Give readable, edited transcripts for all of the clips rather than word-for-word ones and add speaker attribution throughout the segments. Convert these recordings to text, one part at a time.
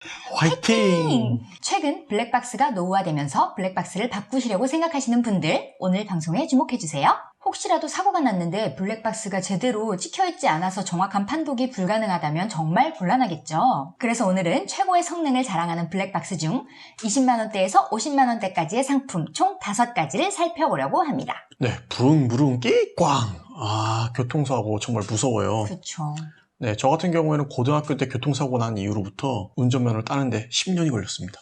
Speaker 1: 화이팅!
Speaker 2: 최근 블랙박스가 노후화되면서 블랙박스를 바꾸시려고 생각하시는 분들, 오늘 방송에 주목해주세요. 혹시라도 사고가 났는데 블랙박스가 제대로 찍혀있지 않아서 정확한 판독이 불가능하다면 정말 곤란하겠죠. 그래서 오늘은 최고의 성능을 자랑하는 블랙박스 중 20만원대에서 50만원대까지의 상품 총 5가지를 살펴보려고 합니다.
Speaker 1: 네, 부릉부릉 끼꽝! 아, 교통사고 정말 무서워요.
Speaker 2: 그렇죠.
Speaker 1: 네, 저 같은 경우에는 고등학교 때 교통사고 난 이후로부터 운전면허를 따는데 10년이 걸렸습니다.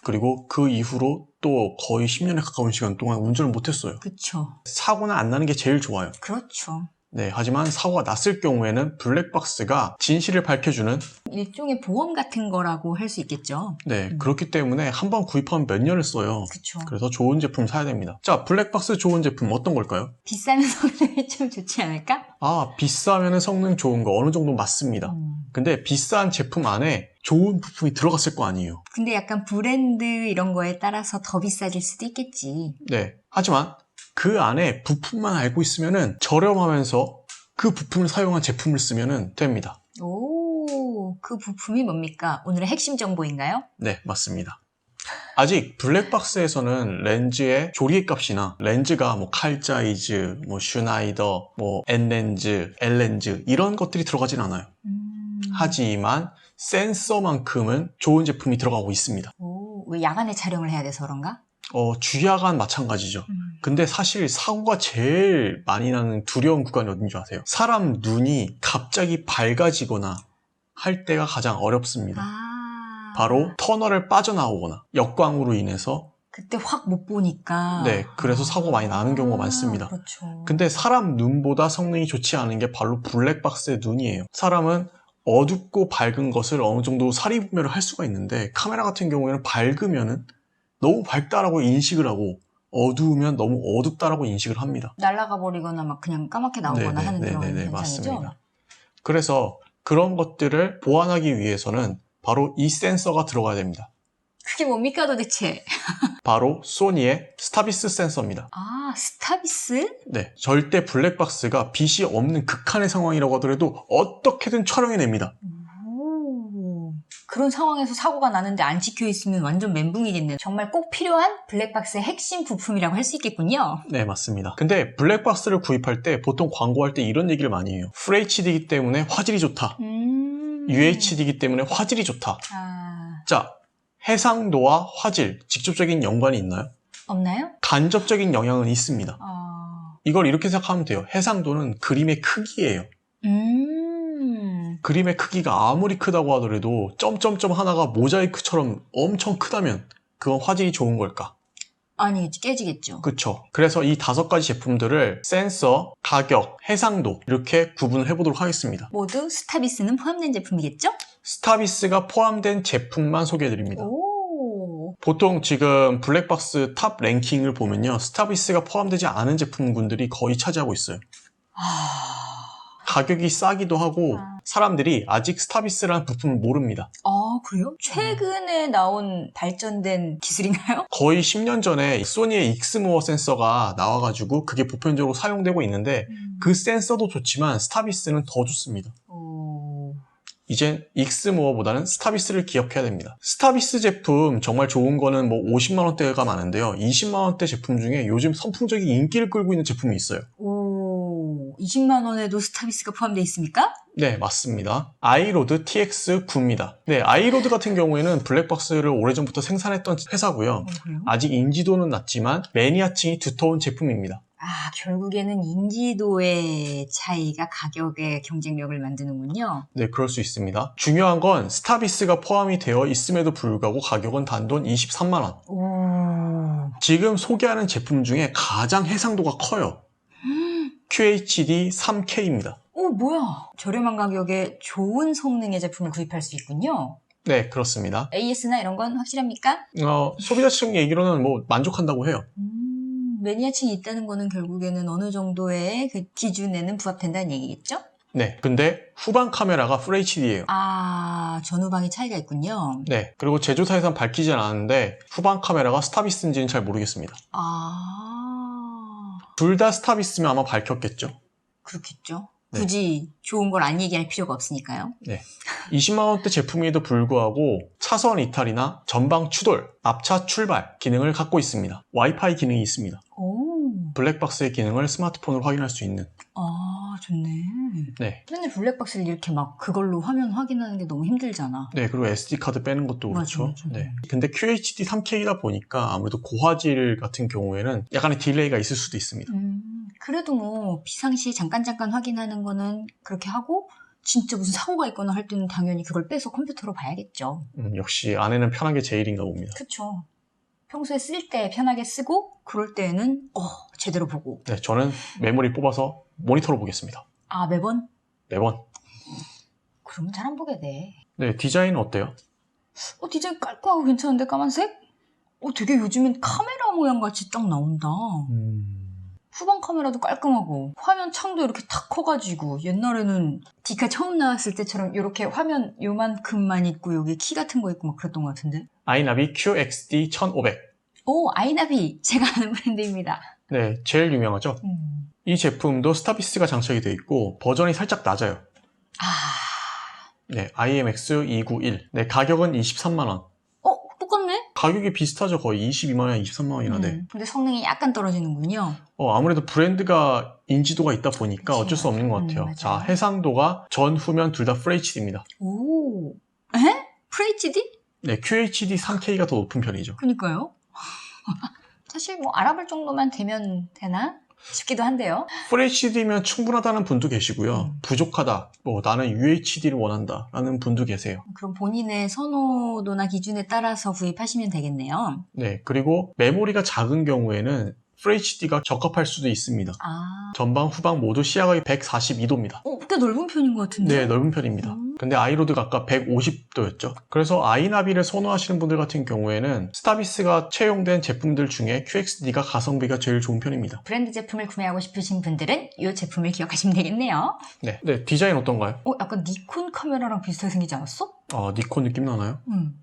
Speaker 1: 그리고 그 이후로 또 거의 10년에 가까운 시간 동안 운전을 못했어요.
Speaker 2: 그렇죠.
Speaker 1: 사고는 안 나는 게 제일 좋아요.
Speaker 2: 그렇죠.
Speaker 1: 네, 하지만 사고가 났을 경우에는 블랙박스가 진실을 밝혀주는
Speaker 2: 일종의 보험 같은 거라고 할 수 있겠죠.
Speaker 1: 네, 그렇기 때문에 한 번 구입하면 몇 년을 써요.
Speaker 2: 그렇죠.
Speaker 1: 그래서 좋은 제품 사야 됩니다. 자, 블랙박스 좋은 제품 어떤 걸까요?
Speaker 2: 비싸면 성능이 좀 좋지 않을까?
Speaker 1: 아, 비싸면 성능 좋은 거 어느 정도 맞습니다. 근데 비싼 제품 안에 좋은 부품이 들어갔을 거 아니에요.
Speaker 2: 근데 약간 브랜드 이런 거에 따라서 더 비싸질 수도 있겠지.
Speaker 1: 네, 하지만 그 안에 부품만 알고 있으면은 저렴하면서 그 부품을 사용한 제품을 쓰면은 됩니다.
Speaker 2: 오, 그 부품이 뭡니까? 오늘의 핵심 정보인가요?
Speaker 1: 네, 맞습니다. 아직 블랙박스에서는 렌즈의 조리개 값이나 렌즈가 뭐 칼자이즈, 뭐 슈나이더, 뭐 N렌즈, L렌즈 이런 것들이 들어가진 않아요. 하지만 센서만큼은 좋은 제품이 들어가고 있습니다.
Speaker 2: 오, 왜 야간에 촬영을 해야 돼서 그런가?
Speaker 1: 주야간 마찬가지죠. 근데 사실 사고가 제일 많이 나는 두려운 구간이 어딘 줄 아세요? 사람 눈이 갑자기 밝아지거나 할 때가 가장 어렵습니다. 바로 터널을 빠져나오거나 역광으로 인해서
Speaker 2: 그때 확 못 보니까.
Speaker 1: 네, 그래서 사고 많이 나는 경우가 많습니다.
Speaker 2: 그렇죠.
Speaker 1: 근데 사람 눈보다 성능이 좋지 않은 게 바로 블랙박스의 눈이에요. 사람은 어둡고 밝은 것을 어느 정도 사리분별을 할 수가 있는데 카메라 같은 경우에는 밝으면은 너무 밝다라고 인식을 하고 어두우면 너무 어둡다라고 인식을 합니다.
Speaker 2: 날아가 버리거나 막 그냥 까맣게 나오거나 하는 그런 현상이죠?
Speaker 1: 맞습니다. 그래서 그런 것들을 보완하기 위해서는 바로 이 센서가 들어가야 됩니다.
Speaker 2: 그게 뭡니까 도대체?
Speaker 1: 바로 소니의 스타비스 센서입니다.
Speaker 2: 아, 스타비스?
Speaker 1: 네, 절대 블랙박스가 빛이 없는 극한의 상황이라고 하더라도 어떻게든 촬영해냅니다.
Speaker 2: 오, 그런 상황에서 사고가 나는데 안 찍혀 있으면 완전 멘붕이겠네요. 정말 꼭 필요한 블랙박스의 핵심 부품이라고 할 수 있겠군요.
Speaker 1: 네, 맞습니다. 근데 블랙박스를 구입할 때 보통 광고할 때 이런 얘기를 많이 해요. FHD이기 때문에 화질이 좋다. UHD이기 때문에 화질이 좋다. 자, 해상도와 화질, 직접적인 연관이 있나요?
Speaker 2: 없나요?
Speaker 1: 간접적인 영향은 있습니다. 이걸 이렇게 생각하면 돼요. 해상도는 그림의 크기예요. 그림의 크기가 아무리 크다고 하더라도 점점점 하나가 모자이크처럼 엄청 크다면 그건 화질이 좋은 걸까?
Speaker 2: 아니겠지, 깨지겠죠.
Speaker 1: 그쵸. 그래서 이 5가지 제품들을 센서, 가격, 해상도 이렇게 구분을 해보도록 하겠습니다.
Speaker 2: 모두 스타비스는 포함된 제품이겠죠?
Speaker 1: 스타비스가 포함된 제품만 소개해드립니다.
Speaker 2: 오.
Speaker 1: 보통 지금 블랙박스 탑 랭킹을 보면요. 스타비스가 포함되지 않은 제품군들이 거의 차지하고 있어요. 가격이 싸기도 하고 사람들이 아직 스타비스라는 부품을 모릅니다.
Speaker 2: 아, 그래요? 최근에 나온 발전된 기술인가요?
Speaker 1: 거의 10년 전에 소니의 익스모어 센서가 나와가지고 그게 보편적으로 사용되고 있는데 그 센서도 좋지만 스타비스는 더 좋습니다. 이젠 익스모어보다는 스타비스를 기억해야 됩니다. 스타비스 제품 정말 좋은 거는 뭐 50만원대가 많은데요. 20만원대 제품 중에 요즘 선풍적인 인기를 끌고 있는 제품이 있어요.
Speaker 2: 오, 20만 원에도 스타비스가 포함되어 있습니까?
Speaker 1: 네, 맞습니다. 아이로드 TX9입니다. 네, 아이로드 같은 경우에는 블랙박스를 오래전부터 생산했던 회사고요.
Speaker 2: 그래요?
Speaker 1: 아직 인지도는 낮지만 매니아층이 두터운 제품입니다.
Speaker 2: 아, 결국에는 인지도의 차이가 가격의 경쟁력을 만드는군요.
Speaker 1: 네, 그럴 수 있습니다. 중요한 건 스타비스가 포함이 되어 있음에도 불구하고 가격은 단돈 23만원.
Speaker 2: 오.
Speaker 1: 지금 소개하는 제품 중에 가장 해상도가 커요. QHD 3K입니다.
Speaker 2: 오, 뭐야. 저렴한 가격에 좋은 성능의 제품을 구입할 수 있군요.
Speaker 1: 네, 그렇습니다.
Speaker 2: AS나 이런 건 확실합니까?
Speaker 1: 소비자층 얘기로는 뭐 만족한다고 해요.
Speaker 2: 매니아층이 있다는 거는 결국에는 어느 정도의 그 기준에는 부합된다는 얘기겠죠?
Speaker 1: 네, 근데 후방 카메라가 FHD예요.
Speaker 2: 아, 전후방이 차이가 있군요.
Speaker 1: 네, 그리고 제조사에선 밝히진 않았는데 후방 카메라가 스타비스인지는 잘 모르겠습니다.
Speaker 2: 아,
Speaker 1: 둘 다 스타비스면 아마 밝혔겠죠?
Speaker 2: 그렇겠죠. 굳이 좋은 걸 안 얘기할 필요가 없으니까요.
Speaker 1: 네. 20만 원대 제품에도 불구하고 차선 이탈이나 전방 추돌, 앞차 출발 기능을 갖고 있습니다. 와이파이 기능이 있습니다.
Speaker 2: 오,
Speaker 1: 블랙박스의 기능을 스마트폰으로 확인할 수 있는.
Speaker 2: 아, 좋네.
Speaker 1: 네.
Speaker 2: 맨날 블랙박스를 이렇게 막 그걸로 화면 확인하는 게 너무 힘들잖아.
Speaker 1: 네, 그리고 SD 카드 빼는 것도 그렇죠.
Speaker 2: 맞아.
Speaker 1: 네. 근데 QHD 3K다 보니까 아무래도 고화질 같은 경우에는 약간의 딜레이가 있을 수도 있습니다.
Speaker 2: 그래도 뭐 비상시에 잠깐 확인하는 거는 그렇게 하고 진짜 무슨 사고가 있거나 할 때는 당연히 그걸 빼서 컴퓨터로 봐야겠죠.
Speaker 1: 역시 아내는 편한 게 제일인가 봅니다.
Speaker 2: 그쵸. 평소에 쓸 때 편하게 쓰고 그럴 때는 제대로 보고.
Speaker 1: 네, 저는 메모리 뽑아서 모니터로 보겠습니다.
Speaker 2: 아, 매번?
Speaker 1: 매번.
Speaker 2: 그러면 잘 안 보게 돼.
Speaker 1: 네, 디자인은 어때요?
Speaker 2: 디자인 깔끔하고 괜찮은데 까만색? 되게 요즘엔 카메라 모양 같이 딱 나온다. 후방 카메라도 깔끔하고 화면 창도 이렇게 탁 커가지고 옛날에는 디카 처음 나왔을 때처럼 이렇게 화면 요만큼만 있고 여기 키 같은 거 있고 막 그랬던 것 같은데.
Speaker 1: 아이나비 QXD 1500.
Speaker 2: 오, 아이나비 제가 아는 브랜드입니다.
Speaker 1: 네, 제일 유명하죠. 이 제품도 스타비스가 장착이 되어 있고 버전이 살짝 낮아요. 네, IMX291. 네, 가격은 23만 원.
Speaker 2: 똑같네?
Speaker 1: 가격이 비슷하죠. 거의 22만 원, 23만 원이나 돼.
Speaker 2: 근데 성능이 약간 떨어지는군요.
Speaker 1: 아무래도 브랜드가 인지도가 있다 보니까
Speaker 2: 그치.
Speaker 1: 어쩔 수 없는 것 같아요.
Speaker 2: 맞아요.
Speaker 1: 자, 해상도가 전, 후면 둘 다 FHD입니다.
Speaker 2: 오, FHD?
Speaker 1: 네, QHD 3K가 더 높은 편이죠.
Speaker 2: 그니까요. 사실 뭐 알아볼 정도만 되면 되나 싶기도 한데요.
Speaker 1: FHD면 충분하다는 분도 계시고요. 부족하다, 나는 UHD를 원한다 라는 분도 계세요.
Speaker 2: 그럼 본인의 선호도나 기준에 따라서 구입하시면 되겠네요.
Speaker 1: 네, 그리고 메모리가 작은 경우에는 FHD가 적합할 수도 있습니다. 전방, 후방 모두 시야각이 142도입니다.
Speaker 2: 꽤 넓은 편인 것 같은데?
Speaker 1: 네, 넓은 편입니다. 근데 아이로드가 아까 150도였죠. 그래서 아이나비를 선호하시는 분들 같은 경우에는 스타비스가 채용된 제품들 중에 QXD가 가성비가 제일 좋은 편입니다.
Speaker 2: 브랜드 제품을 구매하고 싶으신 분들은 이 제품을 기억하시면 되겠네요.
Speaker 1: 네, 디자인 어떤가요?
Speaker 2: 약간 니콘 카메라랑 비슷하게 생기지 않았어?
Speaker 1: 니콘 느낌 나나요?
Speaker 2: 응.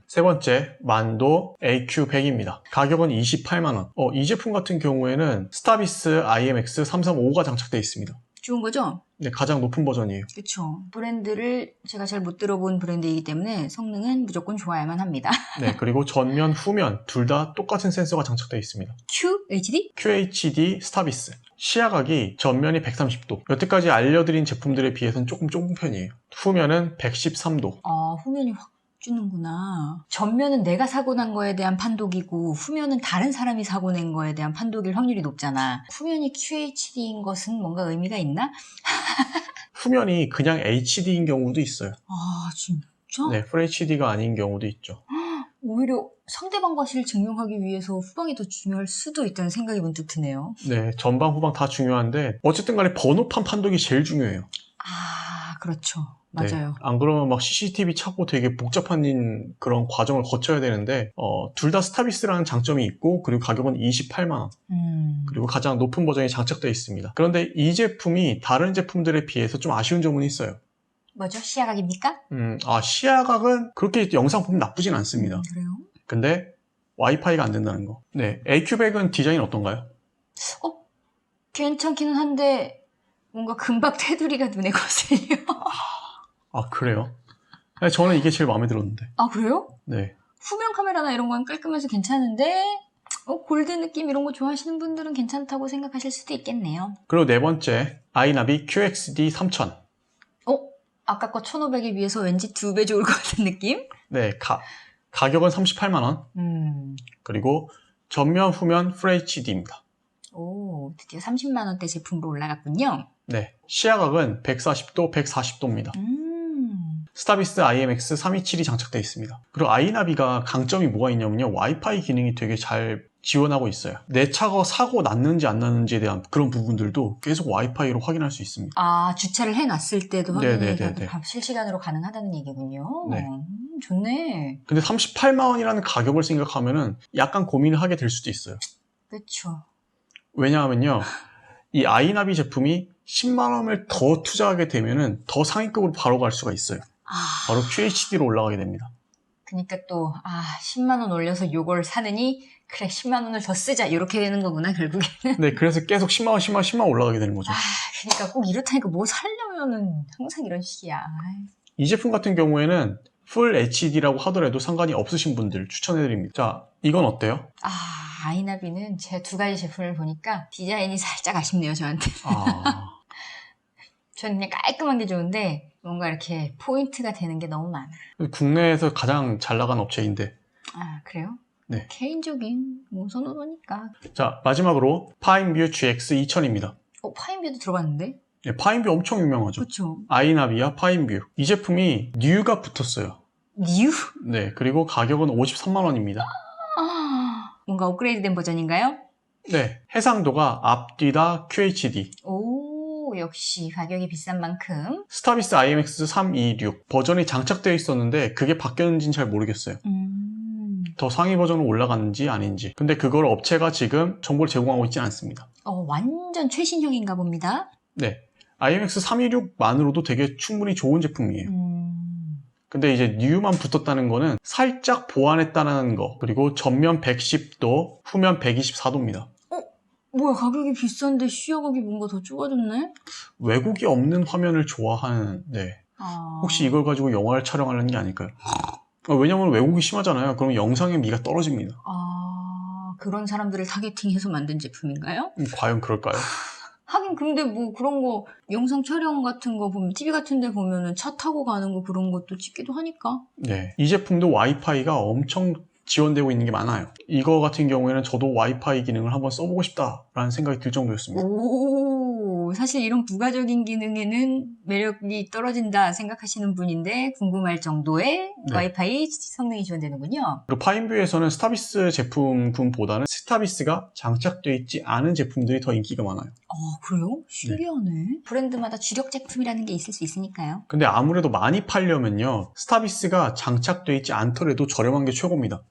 Speaker 1: 세 번째, 만도 AQ100입니다. 가격은 28만 원. 이 제품 같은 경우에는 스타비스 IMX 335가 장착되어 있습니다.
Speaker 2: 좋은 거죠?
Speaker 1: 네, 가장 높은 버전이에요.
Speaker 2: 그렇죠. 브랜드를 제가 잘 못 들어본 브랜드이기 때문에 성능은 무조건 좋아야만 합니다.
Speaker 1: 네, 그리고 전면, 후면 둘 다 똑같은 센서가 장착되어 있습니다.
Speaker 2: QHD?
Speaker 1: QHD 스타비스. 시야각이 전면이 130도. 여태까지 알려드린 제품들에 비해서는 조금 좁은 편이에요. 후면은 113도.
Speaker 2: 후면이 확 주는구나. 전면은 내가 사고 난 거에 대한 판독이고 후면은 다른 사람이 사고 낸 거에 대한 판독일 확률이 높잖아. 후면이 QHD인 것은 뭔가 의미가 있나?
Speaker 1: 후면이 그냥 HD인 경우도 있어요.
Speaker 2: 진짜?
Speaker 1: 네, FHD가 아닌 경우도 있죠.
Speaker 2: 오히려 상대방 과실을 증명하기 위해서 후방이 더 중요할 수도 있다는 생각이 문득 드네요.
Speaker 1: 네, 전방, 후방 다 중요한데 어쨌든 간에 번호판 판독이 제일 중요해요.
Speaker 2: 그렇죠. 맞아요.
Speaker 1: 네, 안 그러면 막 CCTV 찾고 되게 복잡한 그런 과정을 거쳐야 되는데 둘 다 스타비스라는 장점이 있고 그리고 가격은 28만 원. 그리고 가장 높은 버전이 장착되어 있습니다. 그런데 이 제품이 다른 제품들에 비해서 좀 아쉬운 점은 있어요.
Speaker 2: 뭐죠? 시야각입니까?
Speaker 1: 시야각은 그렇게 영상 보면 나쁘진 않습니다.
Speaker 2: 그래요?
Speaker 1: 근데 와이파이가 안 된다는 거. 네, AQ100은 디자인 어떤가요?
Speaker 2: 괜찮기는 한데 뭔가 금박 테두리가 눈에 거슬려.
Speaker 1: 그래요? 네, 저는 이게 제일 마음에 들었는데.
Speaker 2: 그래요?
Speaker 1: 네.
Speaker 2: 후면 카메라나 이런 건 깔끔해서 괜찮은데 골드 느낌 이런 거 좋아하시는 분들은 괜찮다고 생각하실 수도 있겠네요.
Speaker 1: 그리고 네 번째, 아이나비 QXD 3000.
Speaker 2: 아까 거 1500에 비해서 왠지 2배 좋을 것 같은 느낌?
Speaker 1: 네, 가격은 38만 원. 그리고 전면, 후면 FHD입니다.
Speaker 2: 드디어 30만 원대 제품으로 올라갔군요.
Speaker 1: 네, 시야각은 140도, 140도입니다. 스타비스 IMX 327이 장착되어 있습니다. 그리고 아이나비가 강점이 뭐가 있냐면요. 와이파이 기능이 되게 잘 지원하고 있어요. 내 차가 사고 났는지 안 났는지에 대한 그런 부분들도 계속 와이파이로 확인할 수 있습니다.
Speaker 2: 주차를 해놨을 때도 확인이
Speaker 1: 네네네네.
Speaker 2: 실시간으로 가능하다는 얘기군요.
Speaker 1: 네.
Speaker 2: 좋네.
Speaker 1: 근데 38만 원이라는 가격을 생각하면은 약간 고민을 하게 될 수도 있어요.
Speaker 2: 그렇죠.
Speaker 1: 왜냐하면요. 이 아이나비 제품이 10만 원을 더 투자하게 되면은 더 상위급으로 바로 갈 수가 있어요. 바로 QHD로 올라가게 됩니다.
Speaker 2: 그러니까 또 10만 원 올려서 요걸 사느니 그래 10만 원을 더 쓰자 이렇게 되는 거구나 결국에는.
Speaker 1: 네, 그래서 계속 10만 원, 10만 원, 10만 원 올라가게 되는 거죠.
Speaker 2: 그러니까 꼭 이렇다니까 뭐 살려면은 항상 이런 식이야.
Speaker 1: 이 제품 같은 경우에는 풀 HD라고 하더라도 상관이 없으신 분들 추천해드립니다. 자, 이건 어때요?
Speaker 2: 아이나비는 제 두 가지 제품을 보니까 디자인이 살짝 아쉽네요 저한테. 저는 그냥 깔끔한 게 좋은데 뭔가 이렇게 포인트가 되는 게 너무 많아.
Speaker 1: 국내에서 가장 잘 나간 업체인데.
Speaker 2: 그래요?
Speaker 1: 네.
Speaker 2: 개인적인 선호도니까.
Speaker 1: 자, 마지막으로 파인뷰 GX 2000입니다.
Speaker 2: 파인뷰도 들어봤는데?
Speaker 1: 네, 파인뷰 엄청 유명하죠.
Speaker 2: 그렇죠.
Speaker 1: 아이나비와 파인뷰. 이 제품이 뉴가 붙었어요.
Speaker 2: 뉴?
Speaker 1: 네, 그리고 가격은 53만 원입니다.
Speaker 2: 뭔가 업그레이드된 버전인가요?
Speaker 1: 네, 해상도가 앞뒤다 QHD.
Speaker 2: 역시 가격이 비싼 만큼.
Speaker 1: 스타비스 IMX326 버전이 장착되어 있었는데 그게 바뀌었는지는 잘 모르겠어요. 더 상위 버전으로 올라갔는지 아닌지. 근데 그걸 업체가 지금 정보를 제공하고 있지는 않습니다.
Speaker 2: 완전 최신형인가 봅니다.
Speaker 1: 네, IMX326만으로도 되게 충분히 좋은 제품이에요. 근데 이제 뉴만 붙었다는 거는 살짝 보완했다는 거, 그리고 전면 110도, 후면 124도입니다.
Speaker 2: 뭐야 가격이 비싼데 시야각이 뭔가 더 좁아졌네?
Speaker 1: 왜곡이 없는 화면을 좋아하는, 네. 혹시 이걸 가지고 영화를 촬영하려는 게 아닐까요? 왜냐면 왜곡이 심하잖아요. 그럼 영상의 미가 떨어집니다.
Speaker 2: 그런 사람들을 타겟팅해서 만든 제품인가요?
Speaker 1: 과연 그럴까요?
Speaker 2: 하긴 근데 뭐 그런 거 영상 촬영 같은 거 보면 TV 같은 데 보면은 차 타고 가는 거 그런 것도 찍기도 하니까.
Speaker 1: 네, 이 제품도 와이파이가 엄청 지원되고 있는 게 많아요. 이거 같은 경우에는 저도 와이파이 기능을 한번 써보고 싶다라는 생각이 들 정도였습니다.
Speaker 2: 사실 이런 부가적인 기능에는 매력이 떨어진다 생각하시는 분인데 궁금할 정도의 와이파이 성능이 지원되는군요.
Speaker 1: 그리고 파인뷰에서는 스타비스 제품군보다는 스타비스가 장착되어 있지 않은 제품들이 더 인기가 많아요.
Speaker 2: 그래요? 신기하네. 브랜드마다 주력 제품이라는 게 있을 수 있으니까요.
Speaker 1: 근데 아무래도 많이 팔려면요, 스타비스가 장착되어 있지 않더라도 저렴한 게 최고입니다.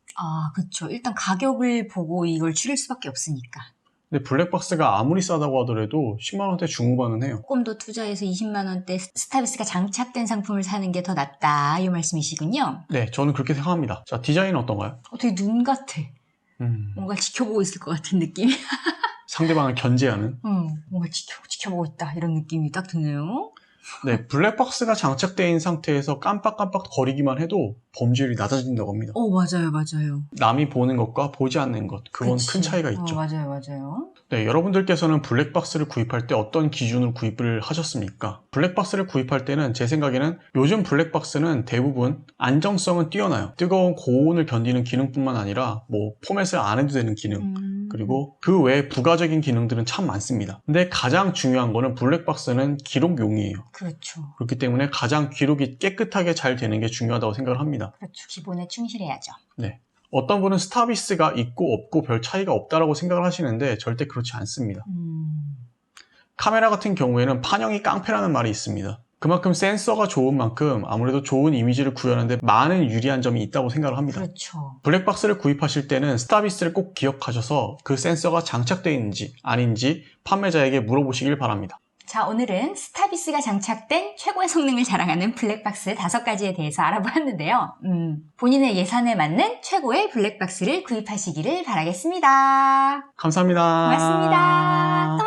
Speaker 2: 그쵸. 일단 가격을 보고 이걸 줄일 수밖에 없으니까.
Speaker 1: 근데 블랙박스가 아무리 싸다고 하더라도 10만 원대 중후반은 해요.
Speaker 2: 조금 더 투자해서 20만 원대 스타비스가 장착된 상품을 사는 게 더 낫다 이 말씀이시군요.
Speaker 1: 네, 저는 그렇게 생각합니다. 자, 디자인은 어떤가요?
Speaker 2: 되게 눈 같아. 뭔가 지켜보고 있을 것 같은 느낌.
Speaker 1: 상대방을 견제하는.
Speaker 2: 뭔가 지켜보고 있다 이런 느낌이 딱 드네요.
Speaker 1: 네, 블랙박스가 장착되어 있는 상태에서 깜빡깜빡 거리기만 해도 범죄율이 낮아진다고 합니다.
Speaker 2: 맞아요.
Speaker 1: 남이 보는 것과 보지 않는 것, 그건 큰 차이가 있죠.
Speaker 2: 맞아요.
Speaker 1: 네, 여러분들께서는 블랙박스를 구입할 때 어떤 기준으로 구입을 하셨습니까? 블랙박스를 구입할 때는 제 생각에는 요즘 블랙박스는 대부분 안정성은 뛰어나요. 뜨거운 고온을 견디는 기능뿐만 아니라 포맷을 안 해도 되는 기능, 그리고 그 외에 부가적인 기능들은 참 많습니다. 근데 가장 중요한 거는 블랙박스는 기록용이에요.
Speaker 2: 그렇죠.
Speaker 1: 그렇기 때문에 가장 기록이 깨끗하게 잘 되는 게 중요하다고 생각을 합니다.
Speaker 2: 그렇죠. 기본에 충실해야죠.
Speaker 1: 네. 어떤 분은 스타비스가 있고 없고 별 차이가 없다라고 생각을 하시는데 절대 그렇지 않습니다. 카메라 같은 경우에는 판형이 깡패라는 말이 있습니다. 그만큼 센서가 좋은 만큼 아무래도 좋은 이미지를 구현하는데 많은 유리한 점이 있다고 생각을 합니다.
Speaker 2: 그렇죠.
Speaker 1: 블랙박스를 구입하실 때는 스타비스를 꼭 기억하셔서 그 센서가 장착되어 있는지 아닌지 판매자에게 물어보시길 바랍니다.
Speaker 2: 자, 오늘은 스타비스가 장착된 최고의 성능을 자랑하는 블랙박스 5가지에 대해서 알아보았는데요. 본인의 예산에 맞는 최고의 블랙박스를 구입하시기를 바라겠습니다.
Speaker 1: 감사합니다.
Speaker 2: 고맙습니다. 또